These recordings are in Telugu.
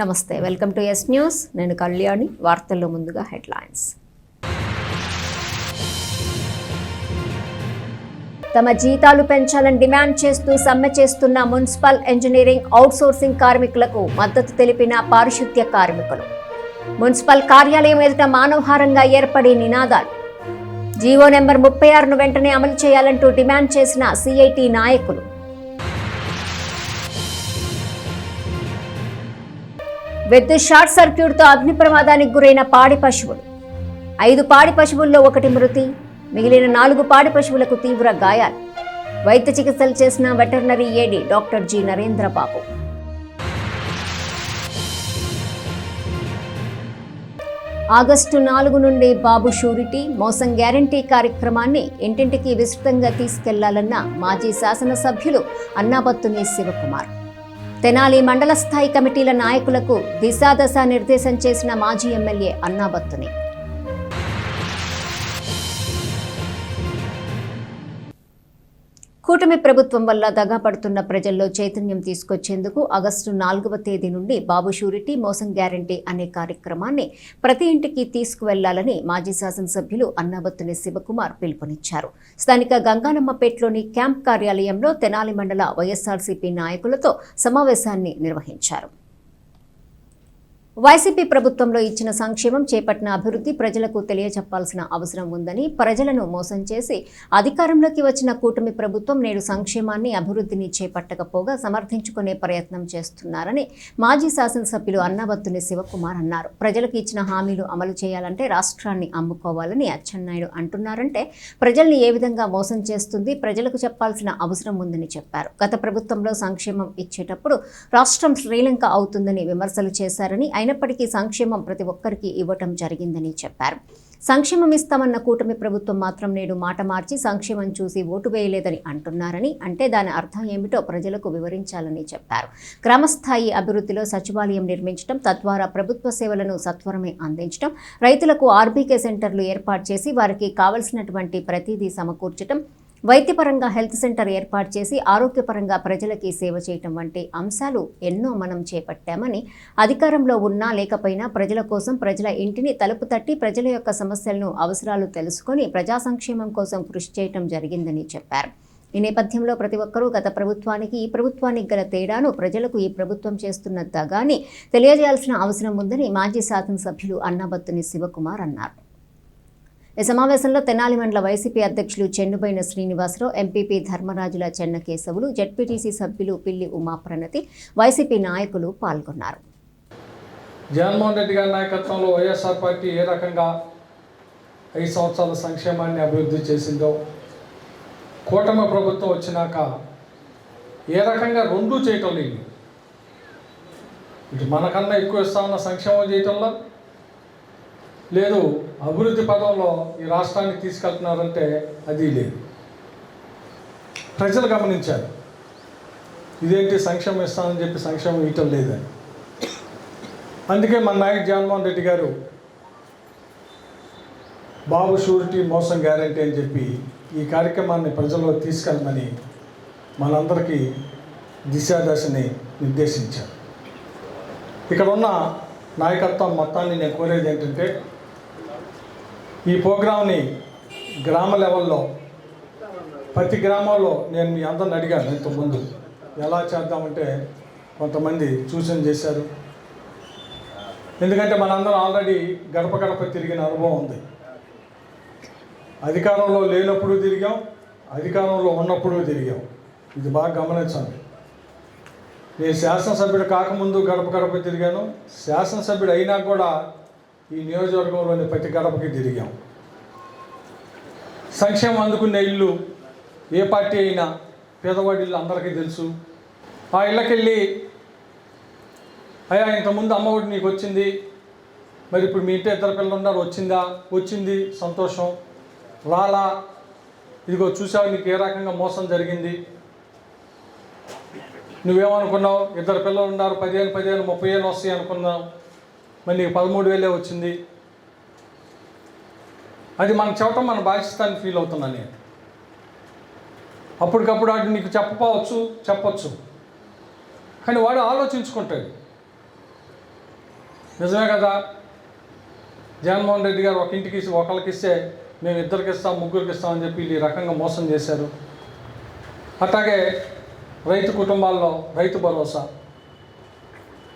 నమస్తే, వెల్కమ్ టు ఎస్ న్యూస్. నేను కళ్యాణి. వార్తల్లో ముందుగా హెడ్లైన్స్. తమ జీతాలు పెంచాలని డిమాండ్ చేస్తూ సమ్మె చేస్తున్న మున్సిపల్ ఇంజనీరింగ్ అవుట్సోర్సింగ్ కార్మికులకు మద్దతు తెలిపిన పారిశుద్ధ్య కార్మికులు. మున్సిపల్ కార్యాలయం ఎదుట మానవహారంగా ఏర్పడి నినాదాలు. జీవో నెంబర్ 36ను వెంటనే అమలు చేయాలంటూ డిమాండ్ చేసిన సిఐటి నాయకులు. విద్యుత్ షార్ట్ సర్క్యూట్తో అగ్ని ప్రమాదానికి గురైన పాడి పశువులు. 5 పాడి పశువుల్లో 1 మృతి, మిగిలిన 4 పాడి పశువులకు తీవ్ర గాయాలు. వైద్య చికిత్సలు చేసిన వెటర్నరీ ఏడీ డాక్టర్ జి నరేంద్రబాబు. ఆగస్టు 4 నుండి బాబు షూరిటీ మోసం గ్యారంటీ కార్యక్రమాన్ని ఇంటింటికి విస్తృతంగా తీసుకెళ్లాలన్న మాజీ శాసనసభ్యులు అన్నాబత్తుని శివకుమార్. తెనాలి మండల స్థాయి కమిటీల నాయకులకు దిశాదశ నిర్దేశం చేసిన మాజీ ఎమ్మెల్యే అన్నాబత్తుని. కూటమి ప్రభుత్వం వల్ల దగాపడుతున్న ప్రజల్లో చైతన్యం తీసుకొచ్చేందుకు ఆగస్టు 4వ తేదీ నుండి బాబు షూరిటీ మోసం గ్యారంటీ అనే కార్యక్రమాన్ని ప్రతి ఇంటికి తీసుకువెళ్లాలని మాజీ శాసనసభ్యులు అన్నాబత్తుని శివకుమార్ పిలుపునిచ్చారు. స్థానిక గంగానమ్మపేటలోని క్యాంప్ కార్యాలయంలో తెనాలి మండల వైఎస్ఆర్సీపీ నాయకులతో సమావేశాన్ని నిర్వహించారు. వైసీపీ ప్రభుత్వంలో ఇచ్చిన సంక్షేమం, చేపట్టిన అభివృద్ధి ప్రజలకు తెలియజెప్పాల్సిన అవసరం ఉందని, ప్రజలను మోసం చేసి అధికారంలోకి వచ్చిన కూటమి ప్రభుత్వం నేడు సంక్షేమాన్ని, అభివృద్ధిని చేపట్టకపోగా సమర్థించుకునే ప్రయత్నం చేస్తున్నారని మాజీ శాసనసభ్యులు అన్నాబత్తుని శివకుమార్ అన్నారు. ప్రజలకు ఇచ్చిన హామీలు అమలు చేయాలంటే రాష్ట్రాన్ని అమ్ముకోవాలని అచ్చెన్నాయుడు అంటున్నారంటే ప్రజల్ని ఏ విధంగా మోసం చేస్తుంది, ప్రజలకు చెప్పాల్సిన అవసరం ఉందని చెప్పారు. గత ప్రభుత్వంలో సంక్షేమం ఇచ్చేటప్పుడు రాష్ట్రం శ్రీలంక అవుతుందని విమర్శలు చేశారని, అయినప్పటికీ సంక్షేమం ప్రతి ఒక్కరికి ఇవ్వటం జరిగిందని చెప్పారు. సంక్షేమం ఇస్తామన్న కూటమి ప్రభుత్వం మాత్రం నేడు మాట మార్చి సంక్షేమం చూసి ఓటు వేయలేదని అంటున్నారని, అంటే దాని అర్థం ఏమిటో ప్రజలకు వివరించాలని చెప్పారు. గ్రామస్థాయి అభివృద్ధిలో సచివాలయం నిర్మించడం, తద్వారా ప్రభుత్వ సేవలను సత్వరమే అందించడం, రైతులకు ఆర్బీకే సెంటర్లు ఏర్పాటు చేసి వారికి కావలసినటువంటి ప్రతిదీ సమకూర్చడం, వైద్యపరంగా హెల్త్ సెంటర్ ఏర్పాటు చేసి ఆరోగ్యపరంగా ప్రజలకి సేవ చేయటం వంటి అంశాలు ఎన్నో మనం చేపట్టామని, అధికారంలో ఉన్నా లేకపోయినా ప్రజల కోసం, ప్రజల ఇంటిని తలుపు తట్టి ప్రజల యొక్క సమస్యలను, అవసరాలు తెలుసుకొని ప్రజా సంక్షేమం కోసం కృషి చేయటం జరిగిందని చెప్పారు. ఈ నేపథ్యంలో ప్రతి ఒక్కరూ గత ప్రభుత్వానికి ఈ ప్రభుత్వానికి గల తేడాను, ప్రజలకు ఈ ప్రభుత్వం చేస్తున్న దగాని తెలియజేయాల్సిన అవసరం ఉందని మాజీ శాసనసభ్యులు అన్నాబత్తుని శివకుమార్ అన్నారు. ఈ సమావేశంలో తెనాలి మండల వైసీపీ అధ్యక్షులు చెన్నుబోయిన శ్రీనివాసరావు, ఎంపీపీ ధర్మరాజుల చెన్నకేశవులు, జెడ్పీటీసీ సభ్యులు పిల్లి ఉమాప్రణతి, వైసీపీ నాయకులు పాల్గొన్నారు. జగన్మోహన్ రెడ్డి గారి నాయకత్వంలో వైఎస్ఆర్ పార్టీ ఏ రకంగా 5 సంవత్సరాల సంక్షేమాన్ని అభివృద్ధి చేసిందో, కూటమి ప్రభుత్వం వచ్చినాక ఏ రకంగా రెండూ చేయటం లేదు. ఇటు మనకన్నా ఎక్కువ ఇస్తామన్న సంక్షేమం చేయటంలో లేదు, అభివృద్ధి పదంలో ఈ రాష్ట్రాన్ని తీసుకెళ్తున్నారంటే అది లేదు. ప్రజలు గమనించారు, ఇదేంటి సంక్షేమం ఇస్తామని చెప్పి సంక్షేమం ఇవ్వటం లేదని. అందుకే మన నాయకుడు జగన్మోహన్ రెడ్డి గారు బాబు షూరిటీ మోసం గ్యారంటీ అని చెప్పి ఈ కార్యక్రమాన్ని ప్రజల్లో తీసుకెళ్ళమని మనందరికీ దిశాదశని నిర్దేశించారు. ఇక్కడ ఉన్న నాయకత్వం మొత్తాన్ని నేను కోరేది ఏంటంటే, ఈ ప్రోగ్రాంని గ్రామ లెవెల్లో ప్రతి గ్రామంలో నేను మీ అందరిని అడిగాను ఇంతకుముందు ఎలా చేద్దామంటే కొంతమంది సూచన చేశారు. ఎందుకంటే మనందరం ఆల్రెడీ గడప గడప తిరిగిన అనుభవం ఉంది. అధికారంలో లేనప్పుడు తిరిగాం, అధికారంలో ఉన్నప్పుడు తిరిగాం. ఇది బాగా గమనించండి. నేను శాసనసభ్యుడు కాకముందు గడప గడప తిరిగాను, శాసనసభ్యుడు అయినా కూడా ఈ నియోజకవర్గంలోని ప్రతి గడపకి తిరిగాం. సంక్షేమం అందుకునే ఇల్లు ఏ పార్టీ అయినా పేదవాడి ఇల్లు అందరికీ తెలుసు. ఆ ఇళ్ళకెళ్ళి, అయ్యా ఇంతకుముందు అమ్మఒడి నీకు వచ్చింది, మరి ఇప్పుడు మీ ఇంటి 2 పిల్లలు ఉన్నారు, వచ్చిందా? వచ్చింది, సంతోషం. రాలా, ఇదిగో చూసావు నీకు ఏ రకంగా మోసం జరిగింది, నువ్వేమనుకున్నావు 2 పిల్లలు ఉన్నారు, 15,000, 30,000 వస్తాయి అనుకున్నావు, మరి నీకు 13,000 వచ్చింది. అది మనం చెప్పటం మన బాధ్యతని ఫీల్ అవుతున్నాను నేను. అప్పటికప్పుడు వాడు నీకు చెప్పచ్చు, కానీ వాడు ఆలోచించుకుంటాడు. నిజమే కదా? జగన్మోహన్ రెడ్డి గారు ఒక ఇంటికి ఒకళ్ళకి ఇస్తే మేము ఇద్దరికి ఇస్తాం, ముగ్గురికి ఇస్తామని చెప్పి ఈ రకంగా మోసం చేశారు. అట్లాగే రైతు కుటుంబాల్లో రైతు భరోసా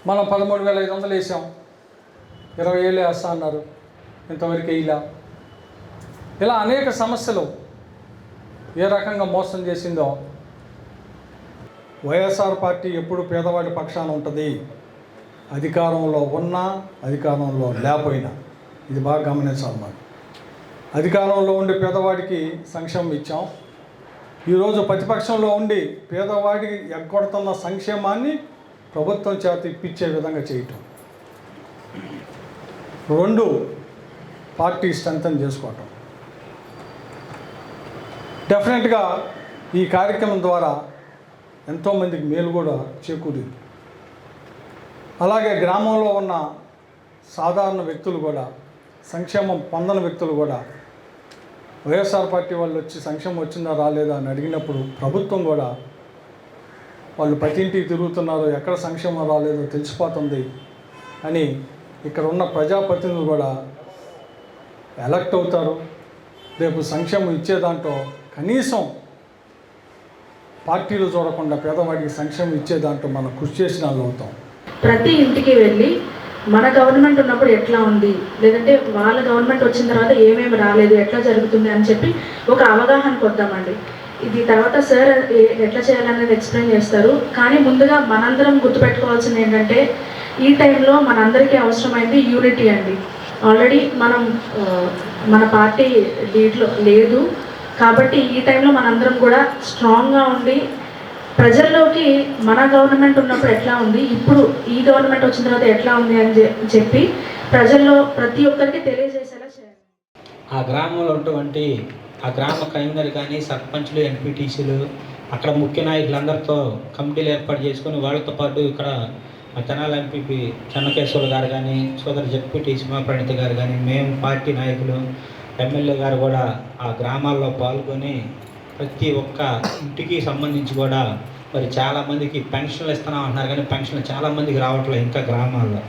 మనం 13,500 వేసాం, 20,000 వేస్తా అన్నారు, ఇంతవరకు వేయలా. ఇలా అనేక సమస్యలు ఏ రకంగా మోసం చేసిందో. వైఎస్ఆర్ పార్టీ ఎప్పుడు పేదవాడి పక్షాన ఉంటుంది, అధికారంలో ఉన్నా అధికారంలో లేకపోయినా. ఇది బాగా గమనించాలి. మనం అధికారంలో ఉండి పేదవాడికి సంక్షేమం ఇచ్చాం. ఈరోజు ప్రతిపక్షంలో ఉండి పేదవాడికి ఎగ్గొడుతున్న సంక్షేమాన్ని ప్రభుత్వం చేత ఇప్పించే విధంగా చేయటం. 2 పార్టీ స్ట్రెంథన్ చేసుకోవటం. డెఫినెట్గా ఈ కార్యక్రమం ద్వారా ఎంతోమందికి మేలు కూడా చేకూరింది. అలాగే గ్రామంలో ఉన్న సాధారణ వ్యక్తులు కూడా, సంక్షేమం పొందని వ్యక్తులు కూడా వైఎస్ఆర్ పార్టీ వాళ్ళు వచ్చి సంక్షేమం వచ్చిందా రాలేదా అని అడిగినప్పుడు ప్రభుత్వం కూడా వాళ్ళు ప్రతి ఇంటికి తిరుగుతున్నారు, ఎక్కడ సంక్షేమం రాలేదో తెలిసిపోతుంది అని ఇక్కడ ఉన్న ప్రజాప్రతినిధులు కూడా ఎలక్ట్ అవుతారు. రేపు సంక్షేమం ఇచ్చే దాంట్లో కనీసం పార్టీలు చూడకుండా పేదవాడికి సంక్షేమం ఇచ్చే దాంట్లో మనం కృషి చేసిన వాళ్ళు అవుతాం. ప్రతి ఇంటికి వెళ్ళి మన గవర్నమెంట్ ఉన్నప్పుడు ఎట్లా ఉంది, లేదంటే వాళ్ళ గవర్నమెంట్ వచ్చిన తర్వాత ఏమేమి రాలేదు, ఎట్లా జరుగుతుంది అని చెప్పి ఒక అవగాహనకు వద్దామండి. ఇది తర్వాత సార్ ఎట్లా చేయాలనేది ఎక్స్ప్లెయిన్ చేస్తారు. కానీ ముందుగా మనందరం గుర్తుపెట్టుకోవాల్సింది ఏంటంటే ఈ టైంలో మనందరికీ అవసరమైంది యూనిటీ అండి. ఆల్రెడీ మనం మన పార్టీ లీడ్లో లేదు కాబట్టి ఈ టైంలో మనందరం కూడా స్ట్రాంగ్గా ఉండి ప్రజల్లోకి మన గవర్నమెంట్ ఉన్నప్పుడు ఎట్లా ఉంది, ఇప్పుడు ఈ గవర్నమెంట్ వచ్చిన తర్వాత ఎట్లా ఉంది అని చెప్పి ప్రజల్లో ప్రతి ఒక్కరికి తెలియజేసేలా చేయాలి. ఆ గ్రామంలో ఉన్నటువంటి ఆ గ్రామ కన్వీనర్ కానీ సర్పంచ్లు, ఎంపీటీసీలు, అక్కడ ముఖ్య నాయకులందరితో కమిటీలు ఏర్పాటు చేసుకొని వాళ్ళతో పాటు ఇక్కడ తెనాలి ఎంపీపీ చెన్నకేశ్వర గారు కానీ, సోదరు జడ్పీటీ ప్రణీత గారు కానీ, మేము పార్టీ నాయకులు, ఎమ్మెల్యే గారు కూడా ఆ గ్రామాల్లో పాల్గొని ప్రతి ఒక్క ఇంటికి సంబంధించి కూడా మరి చాలామందికి పెన్షన్లు ఇస్తున్నాం అంటున్నారు కానీ పెన్షన్లు చాలామందికి రావట్లేదు ఇంకా గ్రామాల్లో.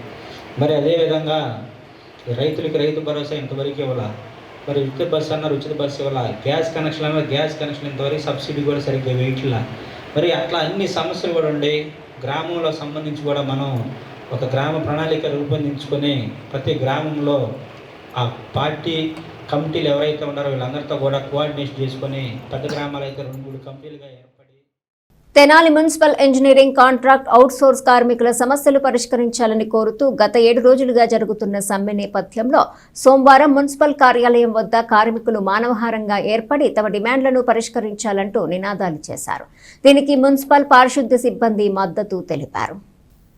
మరి అదేవిధంగా రైతులకి రైతు భరోసా ఇంతవరకు ఇవ్వాలి, మరి ఉచిత బస్సు అన్నారు ఉచిత బస్సు ఇవ్వాలి, గ్యాస్ కనెక్షన్ అన్నారు గ్యాస్ కనెక్షన్ ఇంతవరకు సబ్సిడీ కూడా సరిగ్గా వేయట్లా. మరి అట్లా అన్ని సమస్యలు కూడా ఉండి గ్రామంలో సంబంధించి కూడా మనం ఒక గ్రామ ప్రణాళిక రూపొందించుకొని ప్రతి గ్రామంలో ఆ పార్టీ కమిటీలు ఎవరైతే ఉన్నారో వీళ్ళందరితో కూడా కోఆర్డినేషన్ చేసుకొని పెద్ద గ్రామాలు అయితే 2-3 కమిటీలుగా ఏర్పడి Tenali municipal engineering contract outsource కార్మికుల సమస్యలు పరిష్కరించాలని కోరుతూ గత 7 రోజులుగా జరుగుతున్న సమ్మె నేపథ్యంలో సోమవారం మున్సిపల్ కార్యాలయం వద్ద కార్మికులు మానవహారంగా ఏర్పడి తమ డిమాండ్లను పరిష్కరించాలంటూ నినాదాలు చేశారు. దీనికి మున్సిపల్ పారిశుద్ధ్య సిబ్బంది మద్దతు తెలిపారు.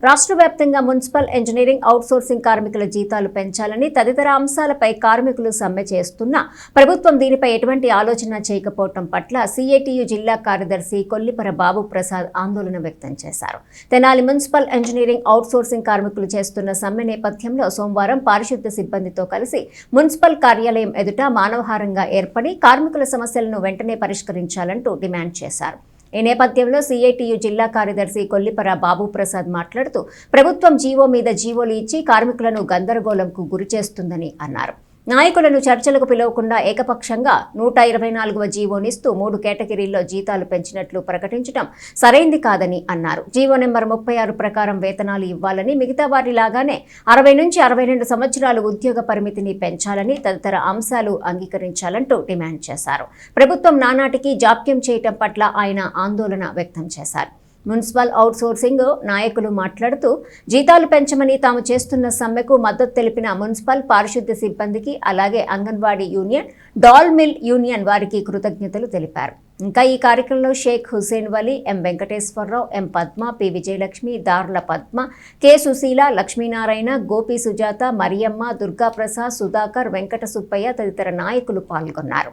రాష్ట్ర వ్యాప్తంగా మున్సిపల్ ఇంజనీరింగ్ అవుట్సోర్సింగ్ కార్మికుల జీతాలు పెంచాలని తదితర అంశాలపై కార్మికులు సమ్మె చేస్తున్నా ప్రభుత్వం దీనిపై ఎటువంటి ఆలోచన చేయకపోవడం పట్ల సిఐటియు జిల్లా కార్యదర్శి కొల్లిపర బాబు ప్రసాద్ ఆందోళన వ్యక్తం చేశారు. తెనాలి మున్సిపల్ ఇంజనీరింగ్ అవుట్సోర్సింగ్ కార్మికులు చేస్తున్న సమ్మె నేపథ్యంలో సోమవారం పారిశుద్ధ్య సిబ్బందితో కలిసి మున్సిపల్ కార్యాలయం ఎదుట మానవహారంగా ఏర్పడి కార్మికుల సమస్యలను వెంటనే పరిష్కరించాలంటూ డిమాండ్ చేశారు. ఈ నేపథ్యంలో సిఐటియు జిల్లా కార్యదర్శి కొల్లిపర బాబు ప్రసాద్ మాట్లాడుతూ ప్రభుత్వం జీవో మీద జీవోలు ఇచ్చి కార్మికులను గందరగోళంకు గురిచేస్తుందని అన్నారు. నాయకులను చర్చలకు పిలవకుండా ఏకపక్షంగా 124వ జీవోనిస్తూ 3 కేటగిరీల్లో జీతాలు పెంచినట్లు ప్రకటించడం సరైంది కాదని అన్నారు. జీవో నెంబర్ 36 ప్రకారం వేతనాలు ఇవ్వాలని, మిగతా వారిలాగానే 60 నుంచి 62 సంవత్సరాలు ఉద్యోగ పరిమితిని పెంచాలని తదితర అంశాలు అంగీకరించాలంటూ డిమాండ్ చేశారు. ప్రభుత్వం నానాటికి జాప్యం చేయటం పట్ల ఆయన ఆందోళన వ్యక్తం చేశారు. మున్సిపల్ అవుట్సోర్సింగ్ నాయకులు మాట్లాడుతూ జీతాలు పెంచమని తాము చేస్తున్న సమ్మెకు మద్దతు తెలిపిన మున్సిపల్ పారిశుద్ధ్య సిబ్బందికి అలాగే anganwadi union, dal mill union వారికి కృతజ్ఞతలు తెలిపారు. ఇంకా ఈ కార్యక్రమంలో Sheikh Hussain Wali, M Venkateswararao, M Padma, P Vijayalakshmi, Darla Padma, K Sushila, Lakshminarayana, Gopi Sujatha, Mariyamma, Durgaprasad, Sudhakar, Venkata Subbaiah తదితర నాయకులు పాల్గొన్నారు.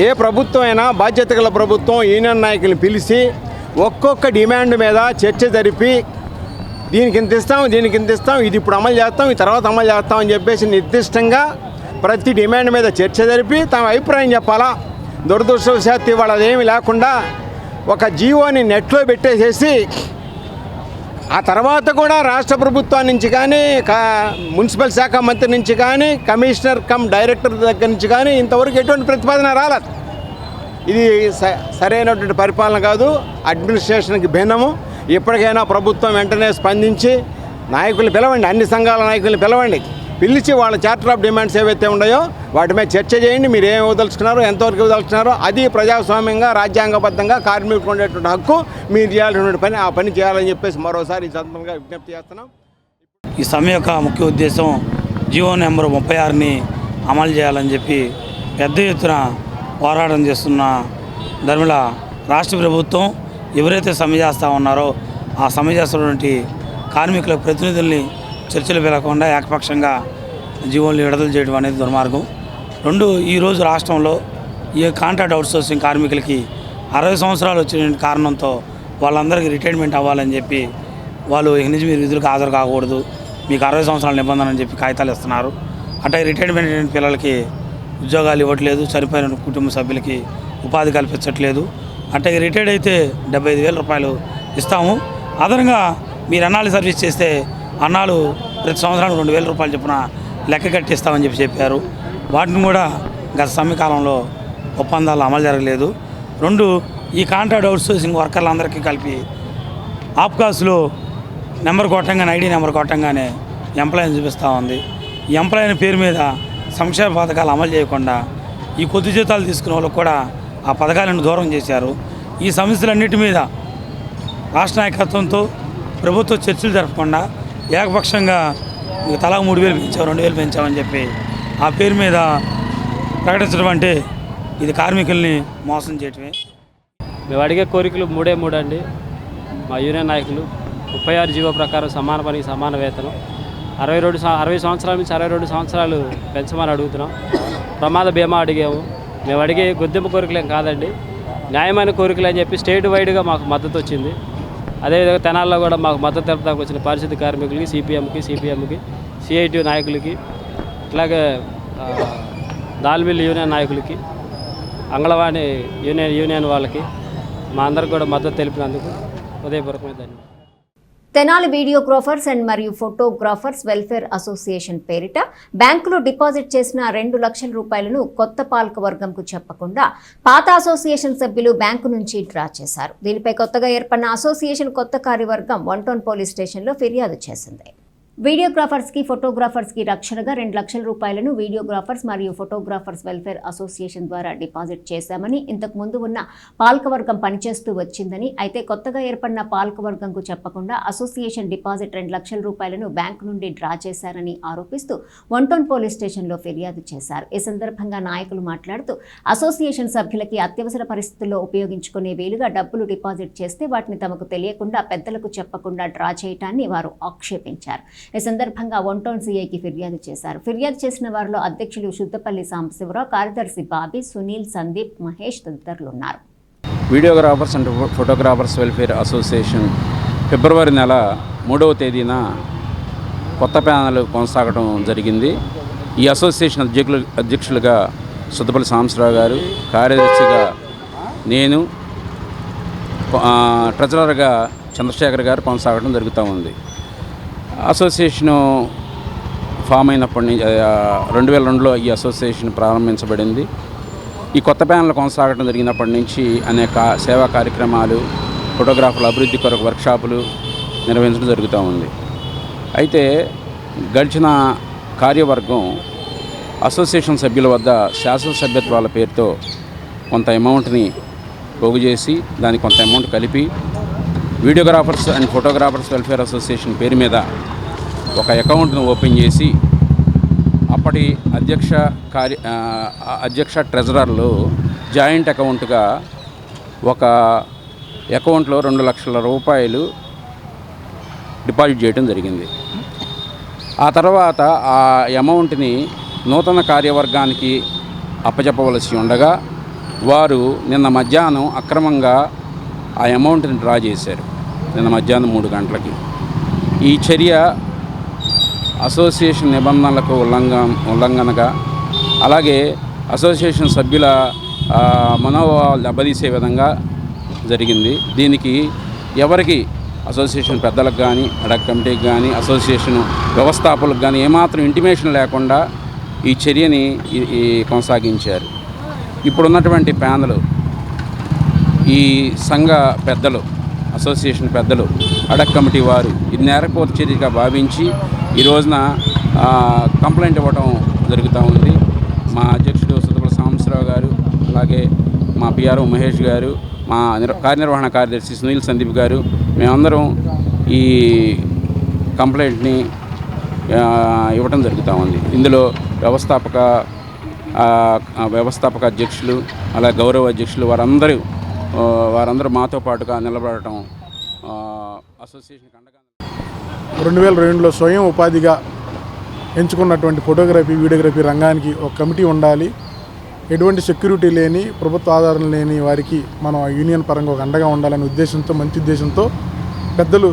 ఏ ప్రభుత్వం అయినా బాధ్యత గల ప్రభుత్వం యూనియన్ నాయకులను పిలిచి ఒక్కొక్క డిమాండ్ మీద చర్చ జరిపి దీనికి ఇంత ఇస్తాం, ఇది ఇప్పుడు అమలు చేస్తాం, ఈ తర్వాత అమలు చేస్తాం అని చెప్పేసి నిర్దిష్టంగా ప్రతి డిమాండ్ మీద చర్చ జరిపి తమ అభిప్రాయం చెప్పాలా. దురదృష్టవశాత్తు ఇవాళ అదేమి లేకుండా ఒక జీవోని నెట్లో పెట్టేసేసి ఆ తర్వాత కూడా రాష్ట్ర ప్రభుత్వం నుంచి కానీ మున్సిపల్ శాఖ మంత్రి నుంచి కానీ కమిషనర్ డైరెక్టర్ దగ్గర నుంచి కానీ ఇంతవరకు ఎటువంటి ప్రతిపాదన రాలేదు. ఇది సరైనటువంటి పరిపాలన కాదు, అడ్మినిస్ట్రేషన్కి భిన్నము. ఇప్పటికైనా ప్రభుత్వం వెంటనే స్పందించి నాయకులు పిలవండి, అన్ని సంఘాల నాయకులను పిలిచి వాళ్ళ చార్టర్ ఆఫ్ డిమాండ్స్ ఏవైతే ఉన్నాయో వాటి మీద చర్చ చేయండి. మీరు ఏమి ఇవ్వదలుచుకున్నారో, ఎంతవరకు ఇవ్వదలుచుకున్నారో, అది ప్రజాస్వామ్యంగా రాజ్యాంగబద్ధంగా కార్మికులకు ఉండేటువంటి హక్కు. మీరు చేయాల్సినటువంటి పని ఆ పని చేయాలని చెప్పేసి మరోసారి ఈ సందర్భంగా విజ్ఞప్తి చేస్తున్నాం. ఈ సమ్మె యొక్క ముఖ్య ఉద్దేశం జీవో నెంబర్ 36ని అమలు చేయాలని చెప్పి పెద్ద ఎత్తున పోరాటం చేస్తున్న ధర్మిళ రాష్ట్ర ప్రభుత్వం ఎవరైతే సమ్మె చేస్తూ ఉన్నారో ఆ సమ్మె చేస్తున్నటువంటి కార్మికుల ప్రతినిధుల్ని చర్చలు పిలవకుండా ఏకపక్షంగా జీవోలు విడుదల చేయడం అనేది దుర్మార్గం. 2, ఈరోజు రాష్ట్రంలో ఈ కాంట్రాక్ట్ అవుట్సోర్సింగ్ కార్మికులకి 60 సంవత్సరాలు వచ్చిన కారణంతో వాళ్ళందరికీ రిటైర్మెంట్ అవ్వాలని చెప్పి వాళ్ళు ఇక నుంచి మీరు విధులకు హాజరు కాకూడదు, మీకు 60 సంవత్సరాల నిబంధన అని చెప్పి కాగితాలు ఇస్తున్నారు. అట్లా రిటైర్మెంట్ అయిన పిల్లలకి ఉద్యోగాలు ఇవ్వట్లేదు, చనిపోయిన కుటుంబ సభ్యులకి ఉపాధి కల్పించట్లేదు. అట్లా రిటైర్డ్ అయితే 75,000 రూపాయలు ఇస్తాము, అదనంగా మీరు అన్నాలు సర్వీస్ చేస్తే అన్నాలు ప్రతి సంవత్సరానికి 2,000 రూపాయలు చొప్పున లెక్క కట్టిస్తామని చెప్పారు. వాటిని కూడా గత సమ్మె కాలంలో ఒప్పందాలు అమలు జరగలేదు. 2, ఈ కాంట్రాక్ట్ అవుట్సోర్సింగ్ వర్కర్లందరికీ కలిపి ఆప్కాస్లో నెంబర్ కొట్టంగానే, ఐడి నెంబర్ కొట్టంగానే ఎంప్లాయీని చూపిస్తూ ఉంది. ఈ ఎంప్లాయీ పేరు మీద సంక్షేమ పథకాలు అమలు చేయకుండా ఈ కొద్ది జీతాలు తీసుకునే వాళ్ళకు కూడా ఆ పథకాలను దూరం చేశారు. ఈ సమస్యలన్నిటి మీద రాష్ట్ర నాయకత్వంతో ప్రభుత్వ చర్చలు జరపకుండా ఏకపక్షంగా తలా 3,000 పెంచాం, 2,000 పెంచామని చెప్పి ఆ పేరు మీద ప్రకటించడం అంటే ఇది కార్మికుల్ని మోసం చేయటమే. మేము అడిగే కోరికలు 3 అండి. మా యూనియన్ నాయకులు 36 జీవో ప్రకారం సమాన పనికి సమాన వేతనం, 60 సంవత్సరాల నుంచి 62 సంవత్సరాలు పెంచమని అడుగుతున్నాం. ప్రమాద బీమా అడిగాము. మేము అడిగే గుర్తింపు కోరికలేం కాదండి, న్యాయమైన కోరికలు అని చెప్పి స్టేట్ వైడ్గా మాకు మద్దతు వచ్చింది. అదేవిధంగా తెనాల్లో కూడా మాకు మద్దతు తెలపడానికి వచ్చిన పరిస్థితి కార్మికులకి, సిపిఎంకి, సిఐటి నాయకులకి, ఇట్లాగే దాల్మిల్ యూనియన్ నాయకులకి, అంగళవాణి యూనియన్ వాళ్ళకి మా అందరికి కూడా మద్దతు తెలిపినందుకు హృదయపూర్వకమైన ధన్యవాదాలు. తెనాలి వీడియోగ్రాఫర్స్ అండ్ మరియు ఫోటోగ్రాఫర్స్ వెల్ఫేర్ అసోసియేషన్ పేరిట బ్యాంకులో డిపాజిట్ చేసిన 2 లక్షల రూపాయలను కొత్త పాలక వర్గంకు చెప్పకుండా పాత అసోసియేషన్ సభ్యులు బ్యాంకు నుంచి డ్రా చేశారు. దీనిపై కొత్తగా ఏర్పడిన అసోసియేషన్ కొత్త కార్యవర్గం 1 టౌన్ పోలీస్ స్టేషన్లో ఫిర్యాదు చేసింది. వీడియోగ్రాఫర్స్ కి ఫోటోగ్రాఫర్స్ కి రక్షణగా 2 లక్షల రూపాయలను వీడియోగ్రాఫర్స్ మరియు ఫోటోగ్రాఫర్స్ వెల్ఫేర్ అసోసియేషన్ ద్వారా డిపాజిట్ చేశామని, ఇంతకు ముందు ఉన్న పాలకవర్గం పనిచేస్తూ వచ్చిందని, అయితే కొత్తగా ఏర్పడిన పాలకవర్గంకు చెప్పకుండా అసోసియేషన్ డిపాజిట్ 2 లక్షల రూపాయలను బ్యాంకు నుండి డ్రా చేశారని ఆరోపిస్తూ 1 టౌన్ పోలీస్ స్టేషన్లో ఫిర్యాదు చేశారు. ఈ సందర్భంగా నాయకులు మాట్లాడుతూ అసోసియేషన్ సభ్యులకి అత్యవసర పరిస్థితుల్లో ఉపయోగించుకునే వీలుగా డబ్బులు డిపాజిట్ చేస్తే వాటిని తమకు తెలియకుండా పెద్దలకు చెప్పకుండా డ్రా చేయటాన్ని వారు ఆక్షేపించారు. ఈ సందర్భంగా 1 టౌన్ సిఐకి ఫిర్యాదు చేశారు. ఫిర్యాదు చేసిన వారిలో అధ్యక్షులు శుద్ధపల్లి సాంబశివరావు, కార్యదర్శి బాబీ, సునీల్, సందీప్, మహేష్ తదితరులు ఉన్నారు. Videographers and photographers welfare association ఫిబ్రవరి నెల 3వ తేదీన కొత్త ప్యానెల్ కొనసాగడం జరిగింది. ఈ అసోసియేషన్ అధ్యక్షులుగా శుద్ధపల్లి సాంబశివరావు గారు, కార్యదర్శిగా నేను, ట్రెజరర్గా చంద్రశేఖర్ గారు కొనసాగడం జరుగుతూ ఉంది. అసోసియేషను ఫామ్ అయినప్పటి నుంచి 2002లో ఈ అసోసియేషన్ ప్రారంభించబడింది. ఈ కొత్త ప్యానెల్ కొనసాగడం జరిగినప్పటి నుంచి అనేక సేవా కార్యక్రమాలు, ఫోటోగ్రాఫర్ల అభివృద్ధి కొరకు వర్క్షాపులు నిర్వహించడం జరుగుతూ ఉంది. అయితే గడిచిన కార్యవర్గం అసోసియేషన్ సభ్యుల వద్ద శాసనసభ్యత్వాల పేరుతో కొంత అమౌంట్ని పోగు చేసి దానికి కొంత అమౌంట్ కలిపి videographers and photographers welfare association పేరు మీద ఒక అకౌంట్ను ఓపెన్ చేసి అప్పటి అధ్యక్ష ట్రెజరర్లు జాయింట్ అకౌంట్గా ఒక అకౌంట్లో 2 లక్షల రూపాయలు డిపాజిట్ చేయడం జరిగింది. ఆ తర్వాత ఆ అమౌంట్ని నూతన కార్యవర్గానికి అప్పచెప్పవలసి ఉండగా వారు నిన్న మధ్యాహ్నం అక్రమంగా ఆ అమౌంట్ని డ్రా చేశారు. నిన్న మధ్యాహ్నం 3 గంటలకి. ఈ చర్య అసోసియేషన్ నిబంధనలకు ఉల్లంఘనగా, అలాగే అసోసియేషన్ సభ్యుల మనోభావాలు దెబ్బతీసే విధంగా జరిగింది. దీనికి ఎవరికి అసోసియేషన్ పెద్దలకు కానీ, అడక్ కమిటీకి కానీ, అసోసియేషన్ వ్యవస్థాపకులకు కానీ ఏమాత్రం ఇంటిమేషన్ లేకుండా ఈ చర్యని కొనసాగించారు. ఇప్పుడున్నటువంటి ప్యానలు ఈ సంఘ పెద్దలు, అసోసియేషన్ పెద్దలు, అడక్ కమిటీ వారు ఇది నేరపోత చర్యగా భావించి ఈ రోజున కంప్లైంట్ ఇవ్వడం జరుగుతూ ఉంది. మా అధ్యక్షుడు సుతపల సాంబశివరావు గారు, అలాగే మా పిఆర్ఓ మహేష్ గారు, మా కార్యనిర్వహణ కార్యదర్శి సునీల్ సందీప్ గారు, మేమందరం ఈ కంప్లైంట్ని ఇవ్వటం జరుగుతూ ఉంది. ఇందులో వ్యవస్థాపక అధ్యక్షులు, అలాగే గౌరవ అధ్యక్షులు వారందరూ మాతో పాటుగా నిలబడటం అసోసియేషన్ అండగా 2002లో స్వయం ఉపాధిగా ఎంచుకున్నటువంటి ఫోటోగ్రఫీ, వీడియోగ్రఫీ రంగానికి ఒక కమిటీ ఉండాలి. ఎటువంటి సెక్యూరిటీ లేని, ప్రభుత్వ ఆధారం లేని వారికి మనం యూనియన్ పరంగా ఒక అండగా ఉండాలనే ఉద్దేశంతో, మంచి ఉద్దేశంతో పెద్దలు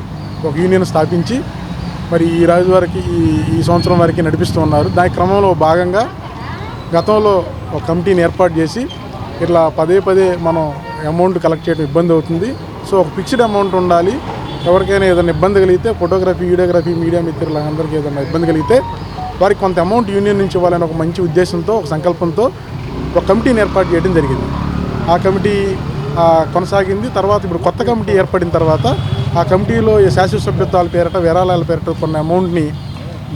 ఒక యూనియన్ స్థాపించి మరి ఈ రోజు వరకు ఈ సంవత్సరం వరకు నడిపిస్తూ ఉన్నారు. దాని క్రమంలో భాగంగా గతంలో ఒక కమిటీని ఏర్పాటు చేసి ఇట్లా పదే మనం అమౌంట్ కలెక్ట్ చేయడం ఇబ్బంది అవుతుంది. సో ఒక ఫిక్స్డ్ అమౌంట్ ఉండాలి. ఎవరికైనా ఏదైనా ఇబ్బంది కలిగితే, ఫోటోగ్రఫీ, వీడియోగ్రఫీ, మీడియా మిత్రులందరికీ ఏదైనా ఇబ్బంది కలిగితే వారికి కొంత అమౌంట్ యూనియన్ నుంచి ఇవ్వాలని ఒక మంచి ఉద్దేశంతో, ఒక సంకల్పంతో ఒక కమిటీని ఏర్పాటు చేయడం జరిగింది. ఆ కమిటీ కొనసాగింది. తర్వాత ఇప్పుడు కొత్త కమిటీ ఏర్పడిన తర్వాత ఆ కమిటీలో శాశ్వత సభ్యత్వాల పేరిట, విరాళాల పేరిట కొన్ని అమౌంట్ని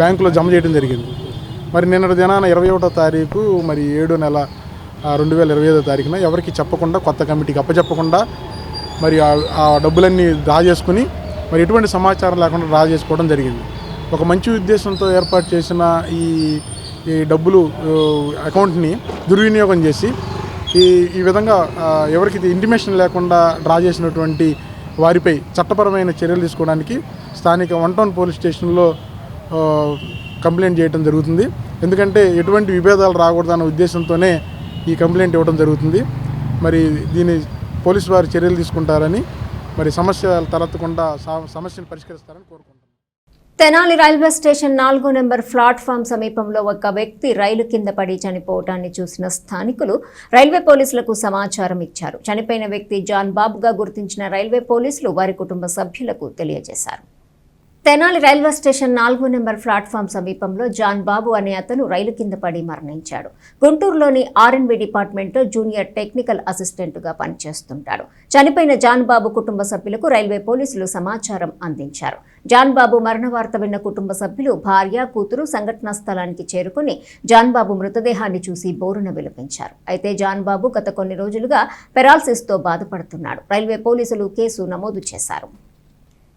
బ్యాంకులో జమ చేయడం జరిగింది. మరి నిన్నటి దినాన 21వ తారీఖు మరి 7 నెల 2025 తారీఖున ఎవరికి చెప్పకుండా, కొత్త కమిటీకి అప్పచెప్పకుండా మరి ఆ డబ్బులన్నీ డ్రా చేసుకుని మరి ఎటువంటి సమాచారం లేకుండా డ్రా చేసుకోవడం జరిగింది. ఒక మంచి ఉద్దేశంతో ఏర్పాటు చేసిన ఈ డబ్బులు అకౌంట్ని దుర్వినియోగం చేసి ఈ విధంగా ఎవరికి ఇంటిమేషన్ లేకుండా డ్రా చేసినటువంటి వారిపై చట్టపరమైన చర్యలు తీసుకోవడానికి స్థానిక 1 టౌన్ పోలీస్ స్టేషన్లో కంప్లైంట్ చేయడం జరుగుతుంది. ఎందుకంటే ఎటువంటి విభేదాలు రాకూడదన్న ఉద్దేశంతోనే ఈ కంప్లైంట్ ఇవ్వడం జరుగుతుంది. మరి దీన్ని పోలీసు వారు చర్యలు తీసుకుంటారని, మరి సమస్య తలెత్తకుండా సమస్యను పరిష్కరిస్తారని కోరుకుంటున్నాను. తెనాలి రైల్వే స్టేషన్ 4వ నెంబర్ ప్లాట్ఫామ్ సమీపంలో ఒక వ్యక్తి రైలు కింద పడి చనిపోవటాన్ని చూసిన స్థానికులు రైల్వే పోలీసులకు సమాచారం ఇచ్చారు. చనిపోయిన వ్యక్తి జాన్ బాబుగా గుర్తించిన రైల్వే పోలీసులు వారి కుటుంబ సభ్యులకు తెలియజేశారు. తెనాలి రైల్వే స్టేషన్ 4వ నెంబర్ ప్లాట్ఫామ్ సమీపంలో జాన్ బాబు అనే అతను రైలు కింద పడి మరణించాడు. గుంటూరులోని ఆర్ఎన్బి డిపార్ట్మెంట్లో జూనియర్ టెక్నికల్ అసిస్టెంట్గా పనిచేస్తుంటాడు. చనిపోయిన జాన్ బాబు కుటుంబ సభ్యులకు రైల్వే పోలీసులు సమాచారం అందించారు. జాన్ బాబు మరణ వార్త విన్న కుటుంబ సభ్యులు, భార్య, కూతురు సంఘటనా స్థలానికి చేరుకుని జాన్ బాబు మృతదేహాన్ని చూసి బోరున విలపించారు. అయితే జాన్ బాబు గత కొన్ని రోజులుగా పెరాలసిస్తో బాధపడుతున్నాడు. రైల్వే పోలీసులు కేసు నమోదు చేశారు.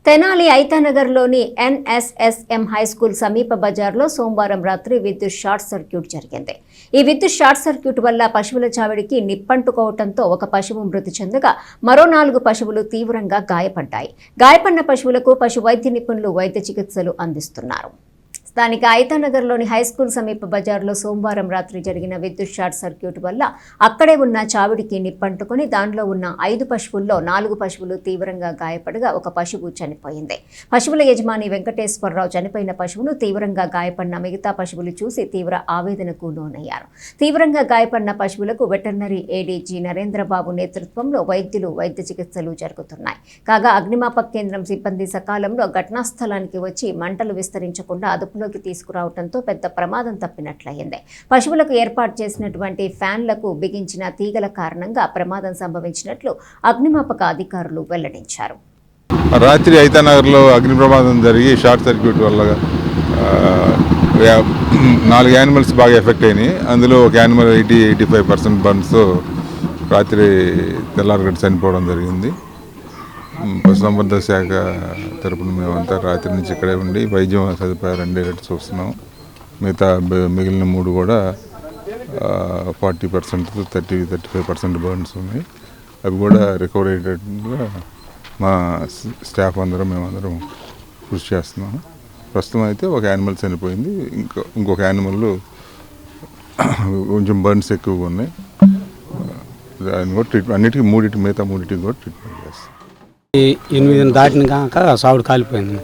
తెనాలి ఐతానగర్లోని ఎన్ఎస్ఎస్ఎం హైస్కూల్ సమీప బజార్లో సోమవారం రాత్రి విద్యుత్ షార్ట్ సర్క్యూట్ జరిగింది. ఈ విద్యుత్ షార్ట్ సర్క్యూట్ వల్ల పశువుల చావిడికి నిప్పంటుకోవడంతో ఒక పశువు మృతి చెందగా మరో 4 పశువులు తీవ్రంగా గాయపడ్డాయి. గాయపడిన పశువులకు పశు వైద్య నిపుణులు వైద్య చికిత్సలు అందిస్తున్నారు. స్థానిక ఐతానగర్లోని హైస్కూల్ సమీప బజార్లో సోమవారం రాత్రి జరిగిన విద్యుత్ షార్ట్ సర్క్యూట్ వల్ల అక్కడే ఉన్న చావిడికి నిప్పంటుకుని దానిలో ఉన్న 5 పశువుల్లో 4 పశువులు తీవ్రంగా గాయపడగా ఒక పశువు చనిపోయింది. పశువుల యజమాని వెంకటేశ్వరరావు చనిపోయిన పశువును తీవ్రంగా గాయపడిన మిగతా పశువులు చూసి తీవ్ర ఆవేదనకు లోనయ్యారు. తీవ్రంగా గాయపడిన పశువులకు వెటర్నరీ ఏడీజీ నరేంద్రబాబు నేతృత్వంలో వైద్యులు వైద్య చికిత్సలు జరుగుతున్నాయి. కాగా అగ్నిమాపక కేంద్రం సిబ్బంది సకాలంలో ఘటనా స్థలానికి వచ్చి మంటలు విస్తరించకుండా అదుపులోకి తీసుకురావడంతో పెద్ద ప్రమాదం తప్పినట్లయింది. పశువులకు ఏర్పాటు చేసినటువంటి ఫ్యాన్లకు బిగించిన తీగల కారణంగా ప్రమాదం సంభవించినట్లు అగ్నిమాపక అధికారులు వెల్లడించారు. రాత్రి ఐతానగర్లో అగ్ని ప్రమాదం జరిగి షార్ట్ సర్క్యూట్ వల్ల 4 యానిమల్స్ బాగా ఎఫెక్ట్ అయినాయి. అందులో ఒక యానిమల్ 80-85% బర్న్స్తో రాత్రి తెల్లారగడ్డ చనిపోవడం జరిగింది. పశుసంవర్ధక శాఖ తరపున మేమంతా రాత్రి నుంచి ఇక్కడే ఉండి వైద్యం సదుపాయాలు అందేటట్టు చూస్తున్నాం. మిగతా మిగిలిన 3 కూడా 40% to 30-35% బర్న్స్ ఉన్నాయి. అవి కూడా రికవర్ అయ్యేటట్టుగా మా స్టాఫ్ మేమందరం కృషి చేస్తున్నాం. ప్రస్తుతం అయితే ఒక యానిమల్ చనిపోయింది. ఇంకొక యానిమల్ కొంచెం బర్న్స్ ఎక్కువగా ఉన్నాయి. దాన్ని కూడా ట్రీట్మెంట్ అన్నిటికీ మిగతా 3 కూడా ట్రీట్మెంట్ చేస్తాం. 8 దాటిన కాక సావుడు కాలిపోయింది.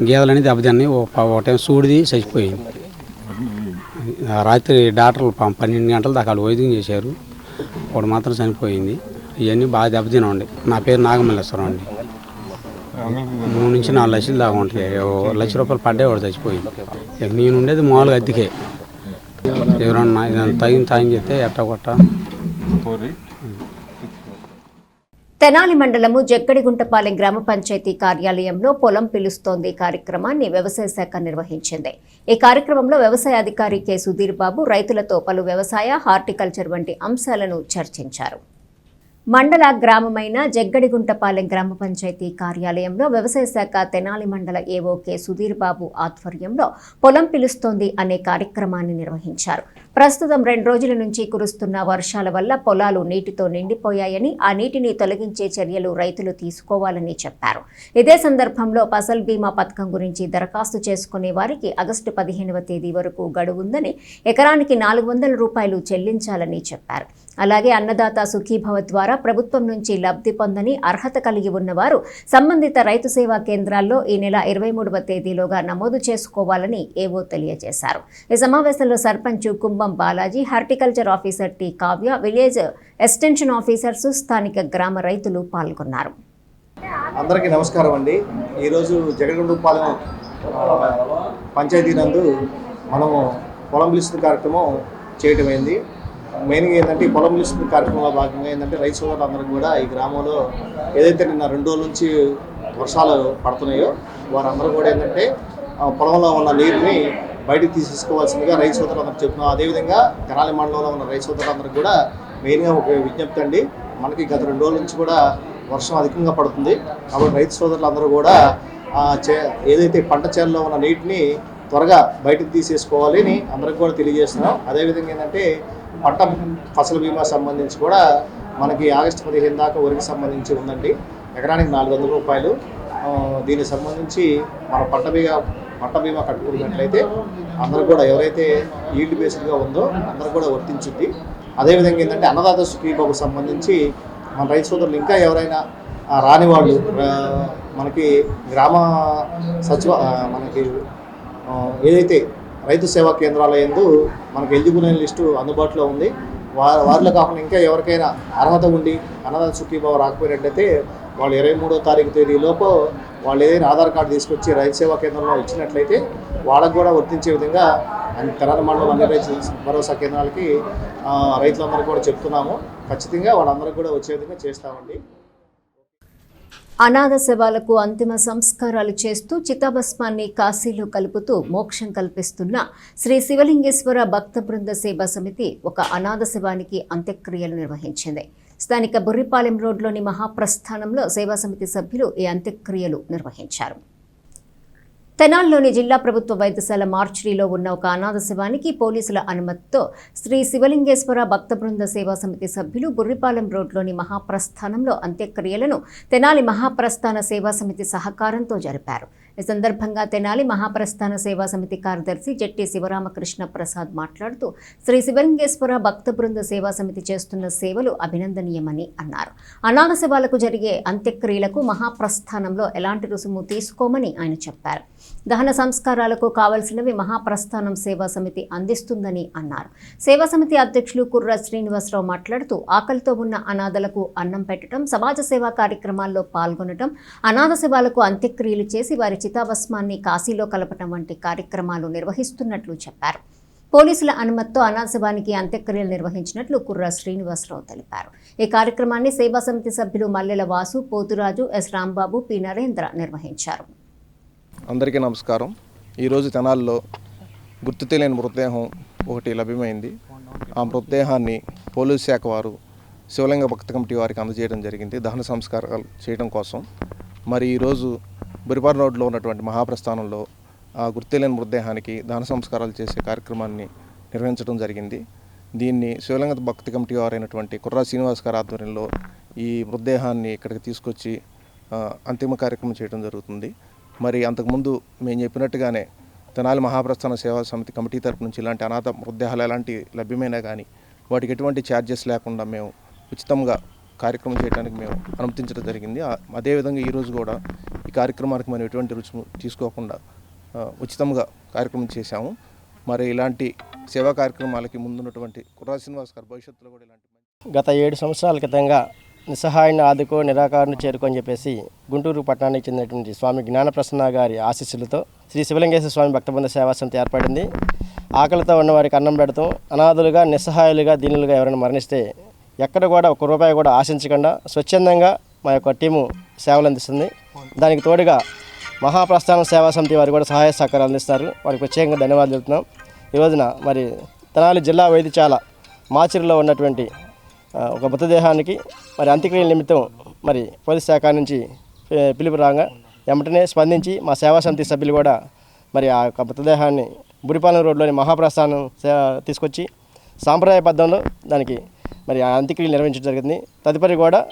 గేదెలు అనేది దెబ్బతిన్నాయి. ఒక టైం సూడిది చచ్చిపోయింది. రాత్రి డాక్టర్లు 12 గంటల దాకా వైద్యం చేశారు. ఒకటి మాత్రం చనిపోయింది. ఇవన్నీ బాగా దెబ్బతినండి. నా పేరు నాగమల్లేశ్వరం అండి. 3 నుంచి 4 లక్షలు దాకా ఉంటాయి. 1 లక్ష రూపాయలు పడ్డే వాడు చచ్చిపోయింది. నేను ఉండేది మామూలుగా అద్దెకే. ఎవరన్నా ఇదంతా తగిన చెప్తే ఎట్టా కొట్ట. తెనాలి మండలము జక్కడిగుంటపాలెం గ్రామ పంచాయతీ కార్యాలయంలో పొలం పిలుస్తోంది కార్యక్రమాన్ని వ్యవసాయ శాఖ నిర్వహించింది. ఈ కార్యక్రమంలో వ్యవసాయ అధికారి కె సుధీర్ బాబు రైతులతో పలు వ్యవసాయ, హార్టికల్చర్ వంటి అంశాలను చర్చించారు. మండల గ్రామమైన జగ్గడిగుంటపాలెం గ్రామ పంచాయతీ కార్యాలయంలో వ్యవసాయ శాఖ తెనాలి మండల ఏవో కె సుధీర్ బాబు ఆధ్వర్యంలో పొలం పిలుస్తోంది అనే కార్యక్రమాన్ని నిర్వహించారు. ప్రస్తుతం 2 రోజుల నుంచి కురుస్తున్న వర్షాల వల్ల పొలాలు నీటితో నిండిపోయాయని, ఆ నీటిని తొలగించే చర్యలు రైతులు తీసుకోవాలని చెప్పారు. ఇదే సందర్భంలో ఫసల్ బీమా పథకం గురించి దరఖాస్తు చేసుకునే వారికి ఆగస్టు 15వ తేదీ వరకు గడువుందని, ఎకరానికి 400 రూపాయలు చెల్లించాలని చెప్పారు. అలాగే అన్నదాత సుఖీభవ ద్వారా ప్రభుత్వం నుంచి లబ్ధి పొందని అర్హత కలిగి ఉన్నవారు సంబంధిత రైతు సేవా కేంద్రాల్లో ఈ నెల 23వ తేదీలోగా నమోదు చేసుకోవాలని ఏవో తెలియజేశారు. ఈ సమావేశంలో sarpanch Kumbham Balaji, horticulture officer T Kavya, village extension officers, స్థానిక గ్రామ రైతులు పాల్గొన్నారు. అందరికీ నమస్కారం అండి. ఈరోజు జగ్గడిగుంటపాలెం పంచాయతీ నందు మనము పొలం పిలుస్తున్న కార్యక్రమం చేయటమైంది. మెయిన్గా ఏంటంటే ఈ పొలం పిలుస్తున్న కార్యక్రమంలో భాగంగా ఏంటంటే రైతు సోదరులందరూ కూడా ఈ గ్రామంలో ఏదైతే నిన్న 2 రోజుల నుంచి వర్షాలు పడుతున్నాయో వారందరూ కూడా ఏంటంటే పొలంలో ఉన్న నీరుని బయటకు తీసుకోవాల్సిందిగా రైతు సోదరులందరూ చెప్తున్నాం. అదేవిధంగా తెనాలి మండలంలో ఉన్న రైతు సోదరులందరూ కూడా మెయిన్గా ఒక విజ్ఞప్తి అండి. మనకి గత 2 రోజుల నుంచి కూడా వర్షం అధికంగా పడుతుంది. కాబట్టి రైతు సోదరులందరూ కూడా ఏదైతే పంట చేలలో ఉన్న నీటిని త్వరగా బయటకు తీసేసుకోవాలి అని అందరికి కూడా తెలియజేస్తున్నాం. అదేవిధంగా ఏంటంటే పంట ఫసల్ బీమా సంబంధించి కూడా మనకి ఆగస్టు 15 దాకా వరకు సంబంధించి ఉందండి. ఎకరానికి 400 రూపాయలు. దీనికి సంబంధించి మన పంట బీమా కట్టుకున్నట్లయితే అందరూ కూడా ఎవరైతే ఈల్డ్ బేస్డ్గా ఉందో అందరూ కూడా వర్తించుద్ది. అదేవిధంగా ఏంటంటే అన్నదాత సుఖీభవకు సంబంధించి మన రైతు సోదరులు ఇంకా ఎవరైనా రాని వాళ్ళు మనకి గ్రామ మనకి ఏదైతే రైతు సేవా కేంద్రాల యందు మనకు ఎలిజిబుల్ అయిన లిస్టు అందుబాటులో ఉంది. వారిలో కాకుండా ఇంకా ఎవరికైనా అర్హత ఉండి అన్నదాత సుఖీభావ రాకపోయినట్లయితే వాళ్ళు 23వ తారీఖు తేదీలోపు వాళ్ళు ఏదైనా ఆధార్ కార్డు తీసుకొచ్చి రైతు సేవా కేంద్రంలో ఇచ్చినట్లయితే వాళ్ళకు కూడా వర్తించే విధంగా తెనాలి మండలం అన్ని రైతు భరోసా కేంద్రాలకి రైతులందరూ కూడా చెప్తున్నాము. ఖచ్చితంగా వాళ్ళందరూ కూడా వచ్చే విధంగా చేస్తామండి. అనాథ శవాలకు అంతిమ సంస్కారాలు చేస్తూ చితాభస్మాన్ని కాశీలో కలుపుతూ మోక్షం కల్పిస్తున్న శ్రీ శివలింగేశ్వర భక్త బృంద సేవా సమితి ఒక అనాథ శవానికి అంత్యక్రియలు నిర్వహించింది. స్థానిక బుర్రిపాలెం రోడ్లోని మహాప్రస్థానంలో సేవా సమితి సభ్యులు ఈ అంత్యక్రియలు నిర్వహించారు. తెనాలిలోని జిల్లా ప్రభుత్వ వైద్యశాల మార్చురీలో ఉన్న ఒక అనాథ శవానికి పోలీసుల అనుమతితో శ్రీ శివలింగేశ్వర భక్త బృంద సేవా సమితి సభ్యులు బుర్రిపాలెం రోడ్లోని మహాప్రస్థానంలో అంత్యక్రియలను తెనాలి మహాప్రస్థాన సేవా సమితి సహకారంతో జరిపారు. ఈ సందర్భంగా తెనాలి మహాప్రస్థాన సేవా సమితి కార్యదర్శి జట్టి శివరామకృష్ణ ప్రసాద్ మాట్లాడుతూ శ్రీ శివలింగేశ్వర భక్త బృంద సేవా సమితి చేస్తున్న సేవలు అభినందనీయమని అన్నారు. అనాథ శవాలకు జరిగే అంత్యక్రియలకు మహాప్రస్థానంలో ఎలాంటి రుసుము తీసుకోమని ఆయన చెప్పారు. దహన సంస్కారాలకు కావలసినవి మహాప్రస్థానం సేవా సమితి అందిస్తుందని అన్నారు. సేవా సమితి అధ్యక్షులు కుర్ర శ్రీనివాసరావు మాట్లాడుతూ ఆకలితో ఉన్న అనాథలకు అన్నం పెట్టడం, సమాజ సేవా కార్యక్రమాల్లో పాల్గొనడం, అనాథ శవాలకు అంత్యక్రియలు చేసి వారి చితాభస్మాన్ని కాశీలో కలపటం వంటి కార్యక్రమాలు నిర్వహిస్తున్నట్లు చెప్పారు. పోలీసుల అనుమతితో అనాథ శవానికి అంత్యక్రియలు నిర్వహించినట్లు కుర్ర శ్రీనివాసరావు తెలిపారు. ఈ కార్యక్రమాన్ని సేవా సమితి సభ్యులు మల్లెల వాసు, పోతురాజు, ఎస్ రాంబాబు, పి నరేంద్ర నిర్వహించారు. అందరికీ నమస్కారం. ఈరోజు తెనాలిలో గుర్తు తెలియని మృతదేహం ఒకటి లభ్యమైంది. ఆ మృతదేహాన్ని పోలీసు శాఖ వారు శివలింగ భక్త కమిటీ వారికి అందజేయడం జరిగింది దహన సంస్కారాలు చేయడం కోసం. మరి ఈరోజు బురిపాలెం రోడ్లో ఉన్నటువంటి మహాప్రస్థానంలో ఆ గుర్తు తెలియని మృతదేహానికి దహన సంస్కారాలు చేసే కార్యక్రమాన్ని నిర్వహించడం జరిగింది. దీన్ని శివలింగ భక్తి కమిటీ వారైనటువంటి కుర్రా శ్రీనివాస్ గారి ఆధ్వర్యంలో ఈ మృతదేహాన్ని ఇక్కడికి తీసుకొచ్చి అంతిమ కార్యక్రమం చేయడం జరుగుతుంది. మరి అంతకుముందు మేము చెప్పినట్టుగానే తెనాలి మహాప్రస్థాన సేవా సమితి కమిటీ తరపు నుంచి ఇలాంటి అనాథ మృతదేహాలు ఎలాంటి లభ్యమైనా కానీ వాటికి ఎటువంటి ఛార్జెస్ లేకుండా మేము ఉచితంగా కార్యక్రమం చేయడానికి మేము అనుమతించడం జరిగింది. అదేవిధంగా ఈరోజు కూడా ఈ కార్యక్రమానికి మనం ఎటువంటి రుచి తీసుకోకుండా ఉచితంగా కార్యక్రమం చేశాము. మరి ఇలాంటి సేవా కార్యక్రమాలకి ముందున్నటువంటి కుర్రా శ్రీనివాస్ గారు భవిష్యత్తులో కూడా ఇలాంటి గత 7 సంవత్సరాల క్రితంగా నిస్సహాయాన్ని ఆదుకో నిరాకారణ చేరుకొని చెప్పేసి గుంటూరు పట్టణానికి చెందినటువంటి స్వామి జ్ఞానప్రసన్న గారి ఆశీస్సులతో శ్రీ శివలింగేశ్వర స్వామి భక్తబృంద సేవా సమితి ఏర్పడింది. ఆకలితో ఉన్న వారికి అన్నం పెడతాం, అనాథులుగా నిస్సహాయులుగా దీనులుగా ఎవరైనా మరణిస్తే ఎక్కడ కూడా ₹1 కూడా ఆశించకుండా స్వచ్ఛందంగా మా యొక్క టీము సేవలు అందిస్తుంది. దానికి తోడుగా మహాప్రస్థానం సేవా సమితి వారు కూడా సహాయ సహకారాలు అందిస్తారు. వారికి ప్రత్యేకంగా ధన్యవాదాలు చెబుతున్నాం. ఈ రోజున మరి తెనాలి జిల్లా వైద్యశాల మాచిరిలో ఉన్నటువంటి ఒక మృతదేహానికి మరి అంత్యక్రియల నిమిత్తం మరి పోలీస్ శాఖ నుంచి పిలుపు రాగా వెంటనే స్పందించి మా సేవా సమితి సభ్యులు కూడా మరి ఆ యొక్క మృతదేహాన్ని బురిపాలెం రోడ్లోని మహాప్రస్థానం తీసుకొచ్చి సాంప్రదాయబద్ధంలో దానికి మరి అంత్యక్రియలు నిర్వహించడం జరిగింది. తదుపరి కూడా